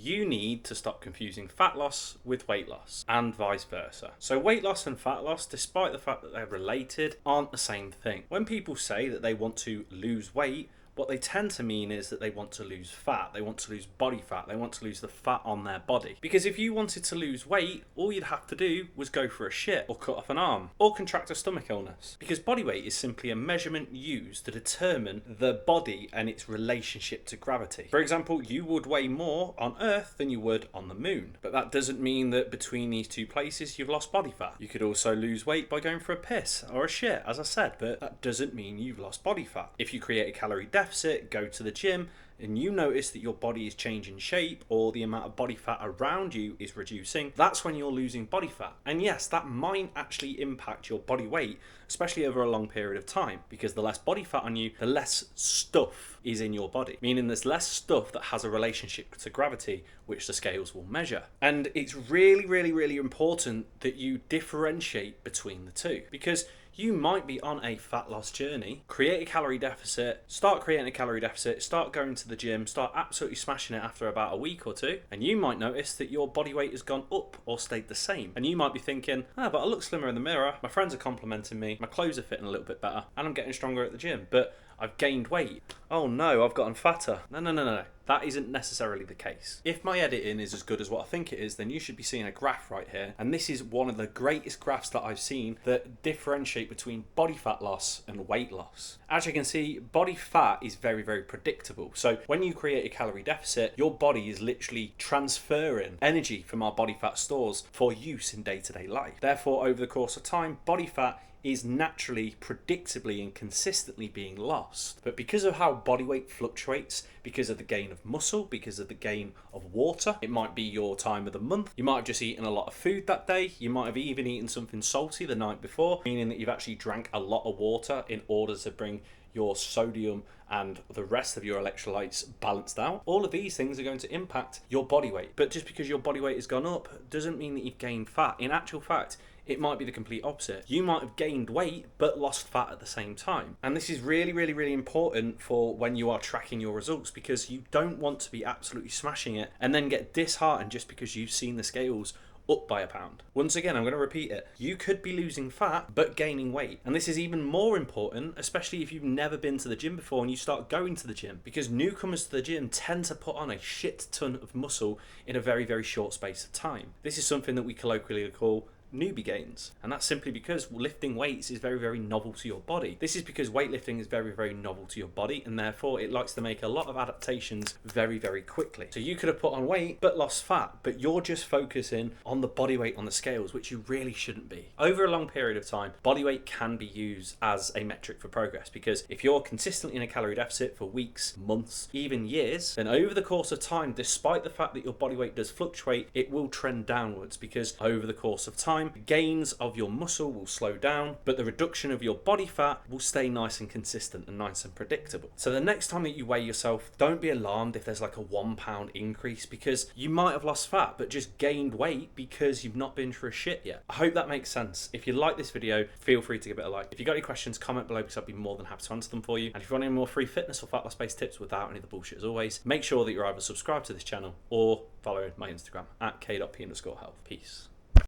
you need to stop confusing fat loss with weight loss and vice versa. So weight loss and fat loss, despite the fact that they're related, aren't the same thing. When people say that they want to lose weight, what they tend to mean is that they want to lose fat, they want to lose body fat, they want to lose the fat on their body. Because if you wanted to lose weight, all you'd have to do was go for a shit or cut off an arm or contract a stomach illness. Because body weight is simply a measurement used to determine the body and its relationship to gravity. For example, you would weigh more on Earth than you would on the moon. But that doesn't mean that between these two places you've lost body fat. You could also lose weight by going for a piss or a shit, as I said, but that doesn't mean you've lost body fat. If you create a calorie deficit, go to the gym, and you notice that your body is changing shape or the amount of body fat around you is reducing, that's when you're losing body fat. And yes, that might actually impact your body weight, especially over a long period of time, because the less body fat on you, the less stuff is in your body, meaning there's less stuff that has a relationship to gravity, which the scales will measure. And it's really, really, really important that you differentiate between the two, because you might be on a fat loss journey, create a calorie deficit, start creating a calorie deficit, start going to the gym, start absolutely smashing it after about a week or two, and you might notice that your body weight has gone up or stayed the same. And you might be thinking, but I look slimmer in the mirror, my friends are complimenting me, my clothes are fitting a little bit better, and I'm getting stronger at the gym, but I've gained weight. Oh no, I've gotten fatter. No. That isn't necessarily the case. If my editing is as good as what I think it is, then you should be seeing a graph right here. And this is one of the greatest graphs that I've seen that differentiate between body fat loss and weight loss. As you can see, body fat is very, very predictable. So when you create a calorie deficit, your body is literally transferring energy from our body fat stores for use in day-to-day life. Therefore, over the course of time, body fat is naturally, predictably and consistently being lost. But because of how body weight fluctuates, because of the gain of muscle, because of the gain of water, it might be your time of the month, you might have just eaten a lot of food that day, you might have even eaten something salty the night before, meaning that you've actually drank a lot of water in order to bring your sodium and the rest of your electrolytes balanced out. All of these things are going to impact your body weight. But just because your body weight has gone up doesn't mean that you've gained fat. In actual fact, it might be the complete opposite. You might have gained weight but lost fat at the same time. And this is really, really, really important for when you are tracking your results, because you don't want to be absolutely smashing it and then get disheartened just because you've seen the scales up by a pound. Once again, I'm going to repeat it. You could be losing fat but gaining weight. And this is even more important, especially if you've never been to the gym before and you start going to the gym, because newcomers to the gym tend to put on a shit ton of muscle in a very, very short space of time. This is something that we colloquially call newbie gains, and that's simply because lifting weights is very, very novel to your body. This is because weightlifting is very, very novel to your body, and therefore it likes to make a lot of adaptations very, very quickly. So you could have put on weight but lost fat, but you're just focusing on the body weight on the scales, which you really shouldn't be. Over a long period of time, body weight can be used as a metric for progress, because if you're consistently in a calorie deficit for weeks, months, even years, then over the course of time, despite the fact that your body weight does fluctuate, it will trend downwards, because over the course of time, gains of your muscle will slow down, but the reduction of your body fat will stay nice and consistent and nice and predictable. So the next time that you weigh yourself, don't be alarmed if there's like a 1 pound increase, because you might have lost fat but just gained weight because you've not been through a shit yet. I hope that makes sense. If you like this video, feel free to give it a like. If you got any questions, comment below, because I'd be more than happy to answer them for you. And if you want any more free fitness or fat loss based tips without any of the bullshit, as always, make sure that you're either subscribed to this channel or following my Instagram at k.p_health. Peace.